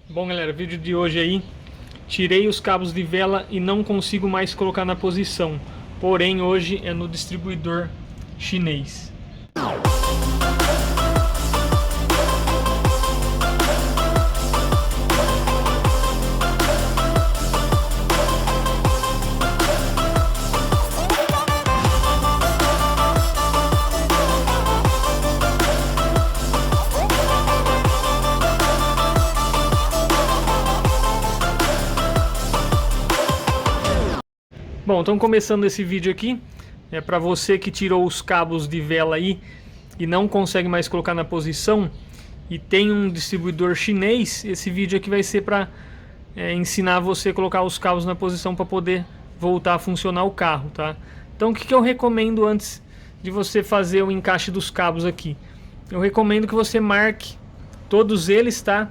Bom, galera, vídeo de hoje aí, tirei os cabos de vela e não consigo mais colocar na posição. Porém, hoje é no distribuidor chinês. Bom, então começando esse vídeo aqui, é para você que tirou os cabos de vela aí e não consegue mais colocar na posição e tem um distribuidor chinês, esse vídeo aqui vai ser para ensinar você a colocar os cabos na posição para poder voltar a funcionar o carro, tá? Então o que eu recomendo antes de você fazer o encaixe dos cabos aqui? Eu recomendo que você marque todos eles, tá?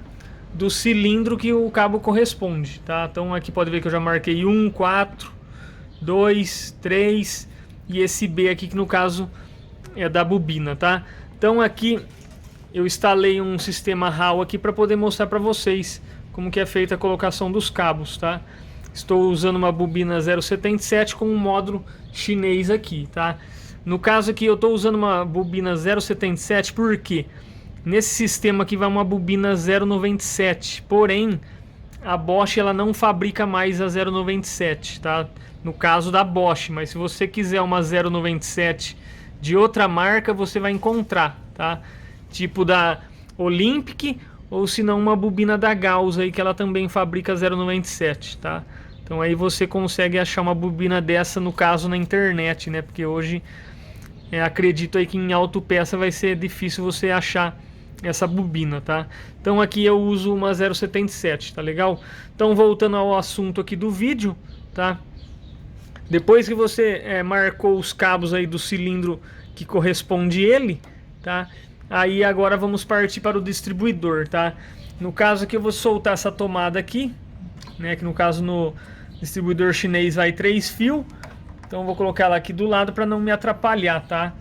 Do cilindro que o cabo corresponde, tá? Então aqui pode ver que eu já marquei 1, 4, 2, 3 e esse B aqui que no caso é da bobina, tá? Então aqui eu instalei um sistema RAW aqui para poder mostrar para vocês como que é feita a colocação dos cabos, tá? Estou usando uma bobina 0,77 com um módulo chinês aqui, tá? No caso aqui eu estou usando uma bobina 0,77 porque nesse sistema aqui vai uma bobina 0,97, porém a Bosch ela não fabrica mais a 0,97, tá? No caso da Bosch, mas se você quiser uma 0,97 de outra marca, você vai encontrar, tá? Tipo da Olympic ou se não uma bobina da Gauss aí que ela também fabrica 0,97, tá? Então aí você consegue achar uma bobina dessa no caso na internet, né? Porque hoje acredito aí que em autopeça vai ser difícil você achar essa bobina, tá? Então aqui eu uso uma 0,77, tá legal? Então voltando ao assunto aqui do vídeo, tá? Depois que você marcou os cabos aí do cilindro que corresponde ele, tá? Aí agora vamos partir para o distribuidor, tá? No caso aqui eu vou soltar essa tomada aqui, né? Que no caso no distribuidor chinês vai 3 fios. Então eu vou colocar ela aqui do lado para não me atrapalhar, tá?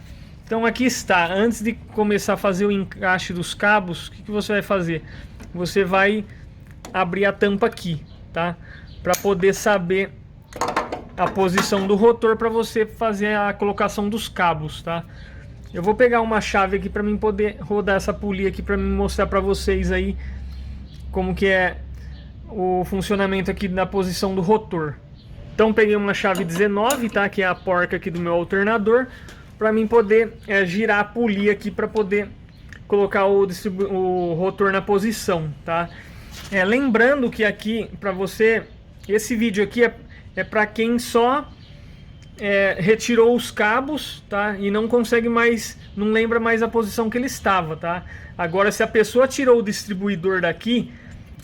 Então aqui está. Antes de começar a fazer o encaixe dos cabos, o que você vai fazer? Você vai abrir a tampa aqui, tá? Para poder saber a posição do rotor para você fazer a colocação dos cabos, tá? Eu vou pegar uma chave aqui para mim poder rodar essa polia aqui para mim mostrar para vocês aí como que é o funcionamento aqui da posição do rotor. Então peguei uma chave 19, tá? Que é a porca aqui do meu alternador, para mim poder girar a polia aqui para poder colocar o rotor na posição, tá? Lembrando que aqui para você, esse vídeo aqui é para quem só retirou os cabos, tá? E não consegue mais, não lembra mais a posição que ele estava, tá? Agora se a pessoa tirou o distribuidor daqui,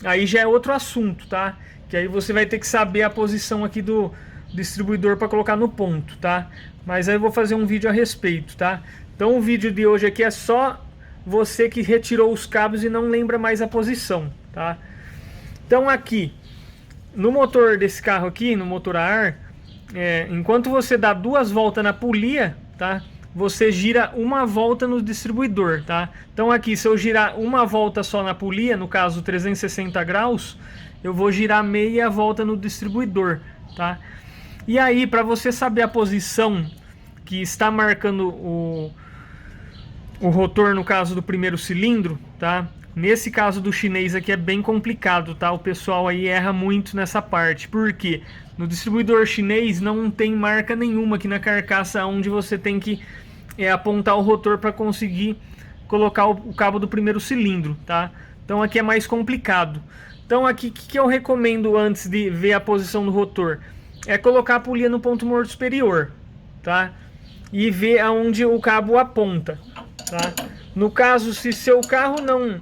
aí já é outro assunto, tá? Que aí você vai ter que saber a posição aqui do distribuidor para colocar no ponto, tá? Mas aí eu vou fazer um vídeo a respeito, tá? Então o vídeo de hoje aqui é só você que retirou os cabos e não lembra mais a posição, tá? Então aqui no motor desse carro aqui, no motor a ar, enquanto você dá 2 voltas na polia, tá? Você gira uma volta no distribuidor, tá? Então aqui, se eu girar uma volta só na polia, no caso 360 graus, eu vou girar meia volta no distribuidor, tá? E aí, para você saber a posição que está marcando o rotor, no caso do primeiro cilindro, tá? Nesse caso do chinês aqui é bem complicado, tá? O pessoal aí erra muito nessa parte. Por quê? No distribuidor chinês não tem marca nenhuma aqui na carcaça onde você tem que apontar o rotor para conseguir colocar o cabo do primeiro cilindro, tá? Então aqui é mais complicado. Então aqui o que eu recomendo antes de ver a posição do rotor? É colocar a polia no ponto morto superior, tá? E ver aonde o cabo aponta, tá? No caso, se seu carro não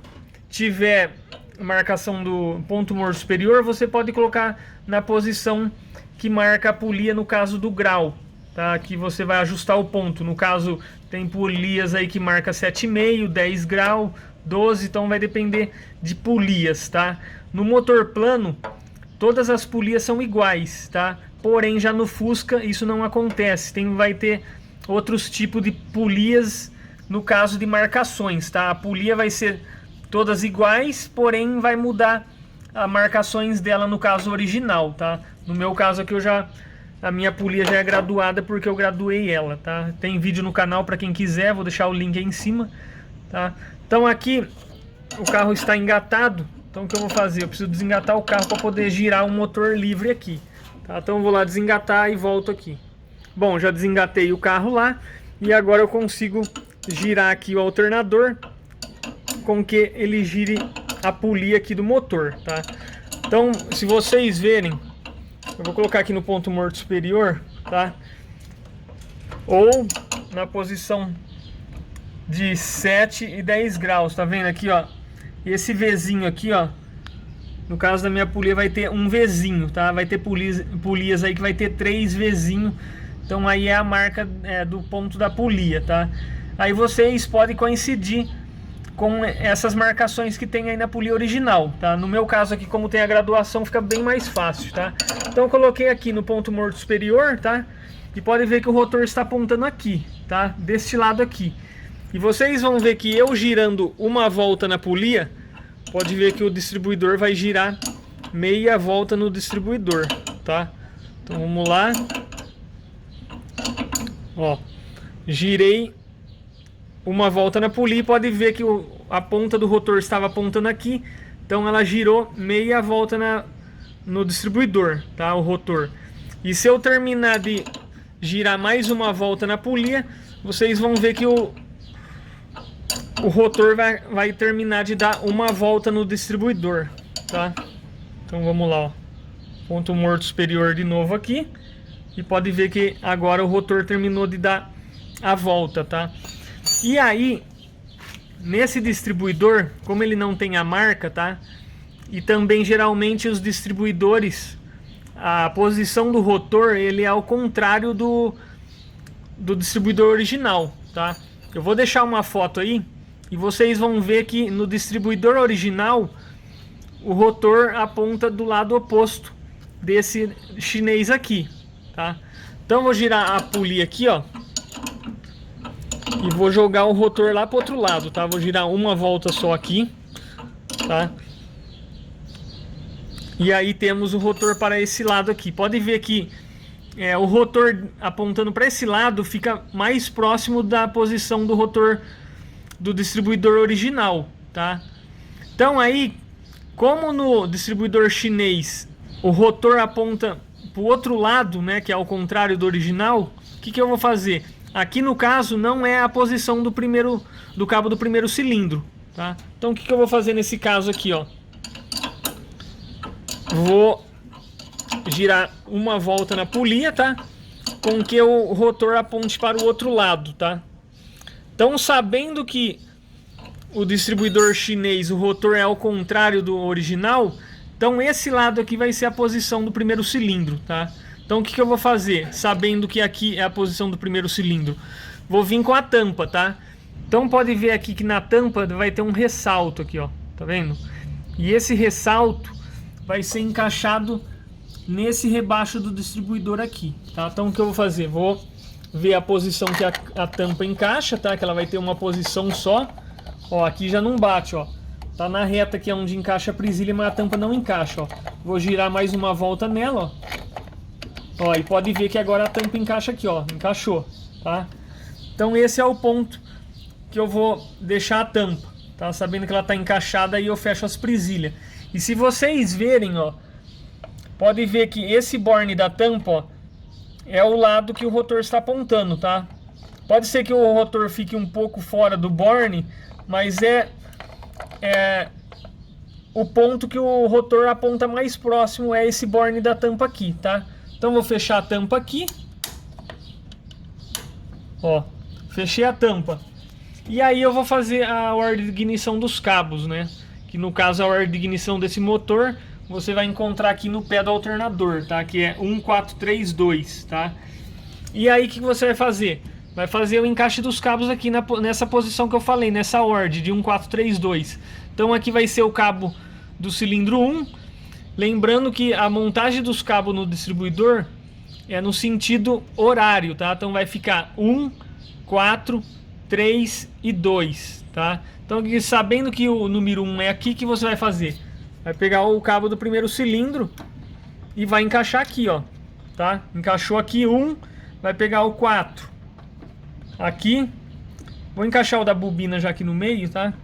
tiver marcação do ponto morto superior, você pode colocar na posição que marca a polia no caso do grau, tá? Que você vai ajustar o ponto. No caso, tem polias aí que marca 7,5, 10 graus, 12, então vai depender de polias, tá? No motor plano, todas as polias são iguais, tá? Porém, já no Fusca isso não acontece. Vai ter outros tipos de polias no caso de marcações, tá? A polia vai ser todas iguais, porém vai mudar as marcações dela no caso original, tá? No meu caso aqui a minha polia já é graduada porque eu graduei ela, tá? Tem vídeo no canal para quem quiser, vou deixar o link aí em cima, tá? Então aqui o carro está engatado, então o que eu vou fazer? Eu preciso desengatar o carro para poder girar o motor livre aqui, tá? Então eu vou lá desengatar e volto aqui. Bom, já desengatei o carro lá e agora eu consigo girar aqui o alternador com que ele gire a polia aqui do motor, tá? Então, se vocês verem, eu vou colocar aqui no ponto morto superior, tá? Ou na posição de 7 e 10 graus, tá vendo aqui, ó? Esse Vzinho aqui, ó, no caso da minha polia vai ter um Vzinho, tá? Vai ter polias aí que vai ter 3 Vzinho, então aí é a marca do ponto da polia, tá? Aí vocês podem coincidir com essas marcações que tem aí na polia original, tá? No meu caso aqui, como tem a graduação, fica bem mais fácil, tá? Então eu coloquei aqui no ponto morto superior, tá? E pode ver que o rotor está apontando aqui, tá? Deste lado aqui. E vocês vão ver que eu girando uma volta na polia, pode ver que o distribuidor vai girar meia volta no distribuidor, tá? Então vamos lá. Ó, girei uma volta na polia, pode ver que a ponta do rotor estava apontando aqui, então ela girou meia volta no distribuidor, tá? O rotor. E se eu terminar de girar mais uma volta na polia, vocês vão ver que o rotor vai terminar de dar uma volta no distribuidor, tá? Então vamos lá, ó. Ponto morto superior de novo aqui, e pode ver que agora o rotor terminou de dar a volta, tá? E aí, nesse distribuidor, como ele não tem a marca, tá? E também geralmente os distribuidores, a posição do rotor, ele é ao contrário do distribuidor original, tá? Eu vou deixar uma foto aí e vocês vão ver que no distribuidor original o rotor aponta do lado oposto desse chinês aqui, tá? Então eu vou girar a polia aqui, ó. E vou jogar o rotor lá pro outro lado, tá? Vou girar uma volta só aqui, tá? E aí temos o rotor para esse lado aqui. Pode ver que o rotor apontando para esse lado fica mais próximo da posição do rotor do distribuidor original, tá? Então aí, como no distribuidor chinês o rotor aponta pro outro lado, né, que é ao contrário do original, o que eu vou fazer? Aqui no caso não é a posição do cabo do primeiro cilindro, tá? Então o que eu vou fazer nesse caso aqui, ó? Vou girar uma volta na polia, tá? Com que o rotor aponte para o outro lado, tá? Então, sabendo que o distribuidor chinês, o rotor é ao contrário do original, então esse lado aqui vai ser a posição do primeiro cilindro, tá? Então o que eu vou fazer, sabendo que aqui é a posição do primeiro cilindro? Vou vir com a tampa, tá? Então pode ver aqui que na tampa vai ter um ressalto aqui, ó. Tá vendo? E esse ressalto vai ser encaixado nesse rebaixo do distribuidor aqui, tá? Então o que eu vou fazer? Vou ver a posição que a tampa encaixa, tá? Que ela vai ter uma posição só. Ó, aqui já não bate, ó. Tá na reta aqui onde encaixa a presilha, mas a tampa não encaixa, ó. Vou girar mais uma volta nela, ó. Ó, e pode ver que agora a tampa encaixa aqui, ó. Encaixou, tá? Então esse é o ponto que eu vou deixar a tampa, tá? Sabendo que ela tá encaixada, aí eu fecho as presilhas. E se vocês verem, ó, pode ver que esse borne da tampa, ó, é o lado que o rotor está apontando, tá? Pode ser que o rotor fique um pouco fora do borne, mas é o ponto que o rotor aponta mais próximo é esse borne da tampa aqui, tá? Então vou fechar a tampa aqui. Ó, fechei a tampa. E aí eu vou fazer a ordem de ignição dos cabos, né? Que no caso a ordem de ignição desse motor você vai encontrar aqui no pé do alternador, tá? Que é 1432, tá? E aí o que você vai fazer? Vai fazer o encaixe dos cabos aqui nessa posição que eu falei, nessa ordem de 1432. Então aqui vai ser o cabo do cilindro 1. Lembrando que a montagem dos cabos no distribuidor é no sentido horário, tá? Então vai ficar 1, 4, 3 e 2, tá? Então sabendo que o número 1 é aqui, que você vai fazer? vai pegar o cabo do primeiro cilindro e vai encaixar aqui, ó, tá? Encaixou aqui um, vai pegar o 4 aqui. Vou encaixar o da bobina já aqui no meio, tá?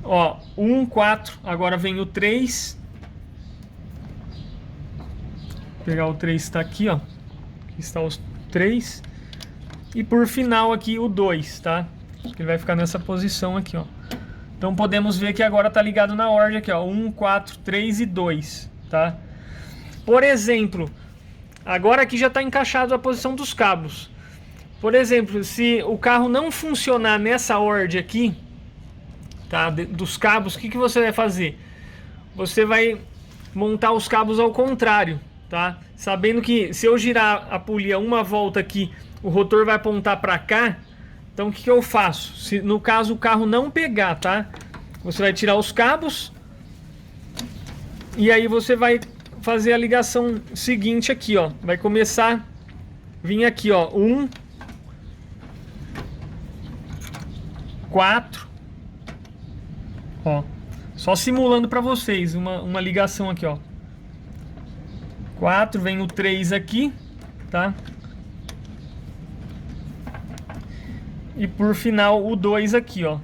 Ó, 1, 4, agora vem o 3. Vou pegar o 3 que tá aqui, ó. Aqui está os 3. E por final aqui o 2, tá? Ele vai ficar nessa posição aqui, ó. Então podemos ver que agora tá ligado na ordem aqui, ó. 1, 4, 3 e 2, tá? Por exemplo, agora aqui já tá encaixado a posição dos cabos. Por exemplo, se o carro não funcionar nessa ordem aqui, tá, dos cabos, o que você vai fazer? Você vai montar os cabos ao contrário, tá? Sabendo que se eu girar a polia uma volta aqui, o rotor vai apontar para cá. Então o que eu faço? Se no caso o carro não pegar, tá? Você vai tirar os cabos e aí você vai fazer a ligação seguinte aqui, ó. Vai começar, vir aqui, ó, 1, 4, ó, só simulando para vocês uma ligação aqui, ó. 4, vem o 3 aqui, tá? E por final o 2 aqui, ó.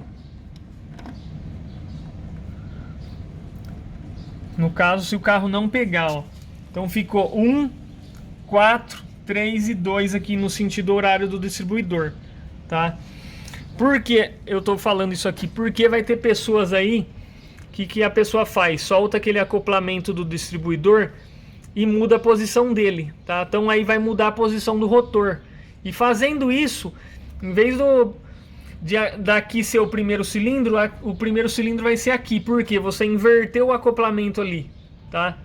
No caso, se o carro não pegar, ó. Então ficou 1, 4, 3 e 2 aqui no sentido horário do distribuidor, tá? Por que eu tô falando isso aqui? Porque vai ter pessoas aí que a pessoa faz, solta aquele acoplamento do distribuidor e muda a posição dele, tá? Então aí vai mudar a posição do rotor. E fazendo isso, em vez daqui ser o primeiro cilindro vai ser aqui, porque você inverteu o acoplamento ali, tá?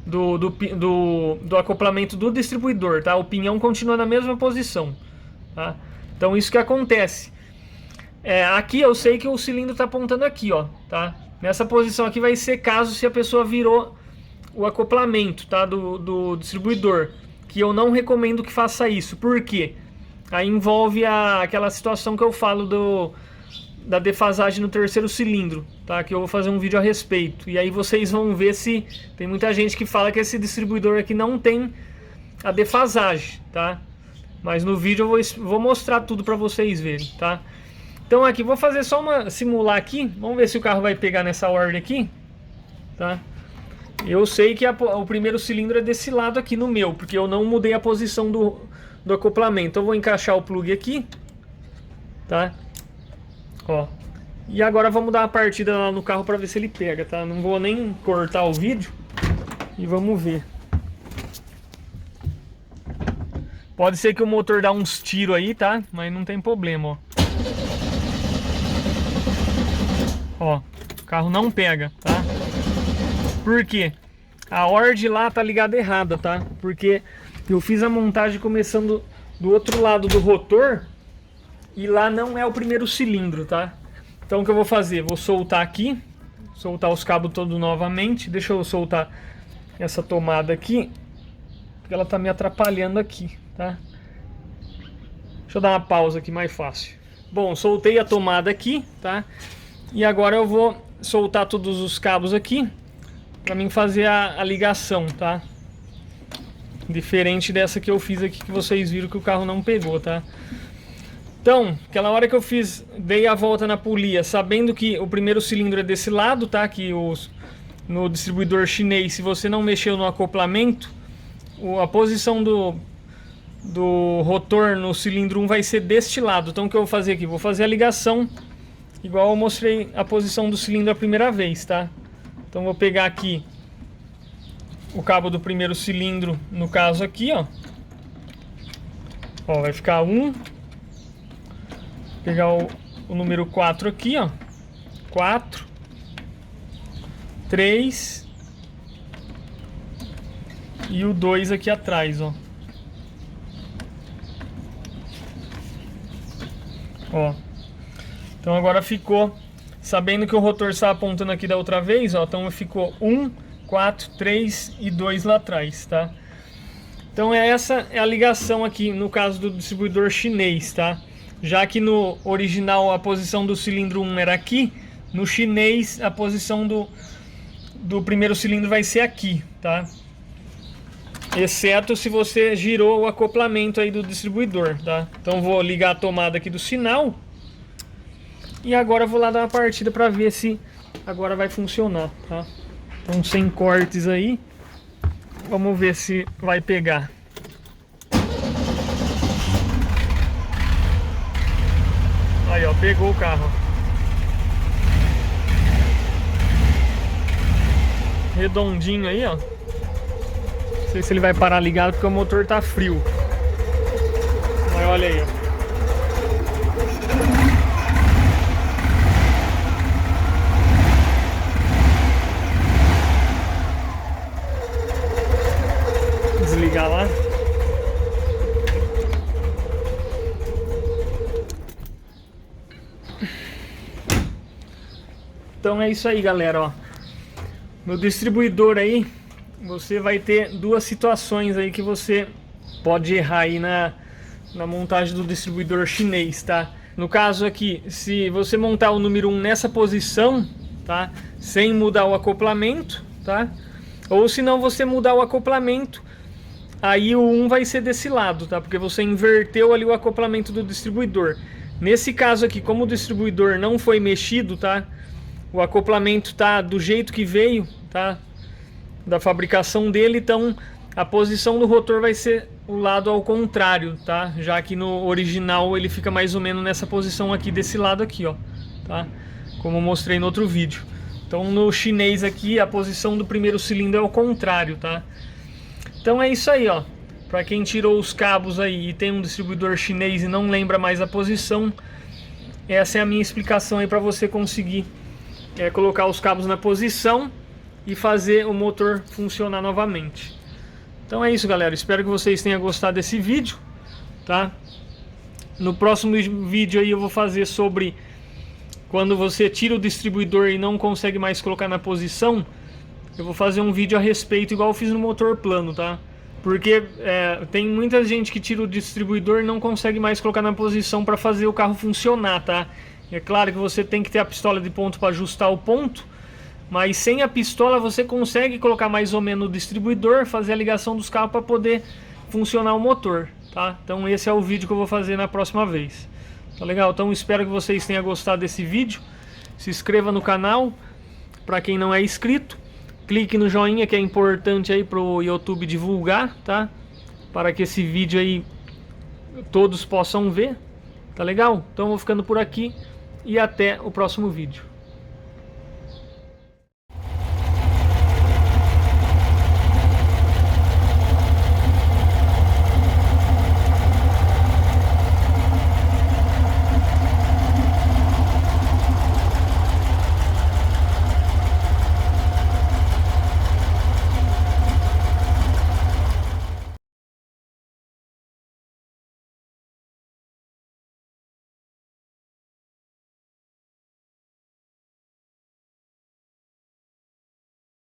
Do acoplamento do distribuidor, tá? O pinhão continua na mesma posição, tá? Então isso que acontece. Aqui eu sei que o cilindro está apontando aqui, ó, tá? Nessa posição aqui vai ser caso se a pessoa virou o acoplamento, tá? Do distribuidor, que eu não recomendo que faça isso. Por quê? Aí envolve aquela situação que eu falo da defasagem no terceiro cilindro, tá? Que eu vou fazer um vídeo a respeito. E aí vocês vão ver se tem muita gente que fala que esse distribuidor aqui não tem a defasagem, tá? Mas no vídeo eu vou mostrar tudo para vocês verem, tá? Então aqui, vou fazer só simular aqui. Vamos ver se o carro vai pegar nessa ordem aqui, tá? Eu sei que o primeiro cilindro é desse lado aqui no meu, porque eu não mudei a posição do acoplamento. Eu vou encaixar o plug aqui, tá? Ó. E agora vamos dar uma partida lá no carro para ver se ele pega, tá? Não vou nem cortar o vídeo e vamos ver. Pode ser que o motor dá uns tiros aí, tá? Mas não tem problema, ó. Ó, o carro não pega, tá? Por quê? A ordem lá tá ligada errada, tá? Porque eu fiz a montagem começando do outro lado do rotor e lá não é o primeiro cilindro, tá? Então o que eu vou fazer? Vou soltar aqui, soltar os cabos todos novamente. Deixa eu soltar essa tomada aqui, porque ela tá me atrapalhando aqui, tá? Deixa eu dar uma pausa aqui mais fácil. Bom, soltei a tomada aqui, tá? E agora eu vou soltar todos os cabos aqui para mim fazer a ligação, tá? Diferente dessa que eu fiz aqui, que vocês viram que o carro não pegou, tá? Então, aquela hora que eu dei a volta na polia, sabendo que o primeiro cilindro é desse lado, tá? Que no distribuidor chinês, se você não mexeu no acoplamento, a posição do rotor no cilindro 1 vai ser deste lado. Então o que eu vou fazer aqui? Vou fazer a ligação igual eu mostrei a posição do cilindro a primeira vez, tá? Então vou pegar aqui o cabo do primeiro cilindro, no caso aqui, ó. Ó, vai ficar 1. Pegar o número 4 aqui, ó. 4. 3. E o 2 aqui atrás, ó. Ó. Então agora ficou, sabendo que o rotor estava apontando aqui da outra vez, ó, então ficou 1, 4, 3 e 2 lá atrás, tá? Então essa é a ligação aqui no caso do distribuidor chinês, tá? Já que no original a posição do cilindro 1 era aqui, No chinês, a posição do primeiro cilindro vai ser aqui, tá? Exceto se você girou o acoplamento aí do distribuidor, tá? Então vou ligar a tomada aqui do sinal. E agora eu vou lá dar uma partida para ver se agora vai funcionar, tá? Então sem cortes aí. Vamos ver se vai pegar. Aí, ó, pegou o carro. Redondinho aí, ó. Não sei se ele vai parar ligado porque o motor tá frio. Mas olha aí, ó. Desligar lá. Então é isso aí, galera, ó. No distribuidor aí, você vai ter duas situações aí que você pode errar aí na montagem do distribuidor chinês, tá? No caso aqui, se você montar o número 1 nessa posição, tá? Sem mudar o acoplamento, tá? Ou se não você mudar o acoplamento, aí o 1 vai ser desse lado, tá? Porque você inverteu ali o acoplamento do distribuidor. Nesse caso aqui, como o distribuidor não foi mexido, tá? O acoplamento tá do jeito que veio, tá? Da fabricação dele, então a posição do rotor vai ser o lado ao contrário, tá? Já que no original ele fica mais ou menos nessa posição aqui, desse lado aqui, ó, tá? Como eu mostrei no outro vídeo. Então no chinês aqui a posição do primeiro cilindro é o contrário, tá? Então é isso aí, ó. Para quem tirou os cabos aí e tem um distribuidor chinês e não lembra mais a posição, essa é a minha explicação aí para você conseguir colocar os cabos na posição e fazer o motor funcionar novamente. Então é isso, galera. Espero que vocês tenham gostado desse vídeo, tá? No próximo vídeo aí eu vou fazer sobre quando você tira o distribuidor e não consegue mais colocar na posição. Eu vou fazer um vídeo a respeito, igual eu fiz no motor plano, tá? Porque tem muita gente que tira o distribuidor e não consegue mais colocar na posição para fazer o carro funcionar, tá? É claro que você tem que ter a pistola de ponto para ajustar o ponto, mas sem a pistola você consegue colocar mais ou menos o distribuidor, fazer a ligação dos cabos para poder funcionar o motor, tá? Então esse é o vídeo que eu vou fazer na próxima vez. Tá legal? Então espero que vocês tenham gostado desse vídeo. Se inscreva no canal, para quem não é inscrito. Clique no joinha, que é importante aí pro YouTube divulgar, tá? Para que esse vídeo aí todos possam ver. Tá legal? Então eu vou ficando por aqui e até o próximo vídeo.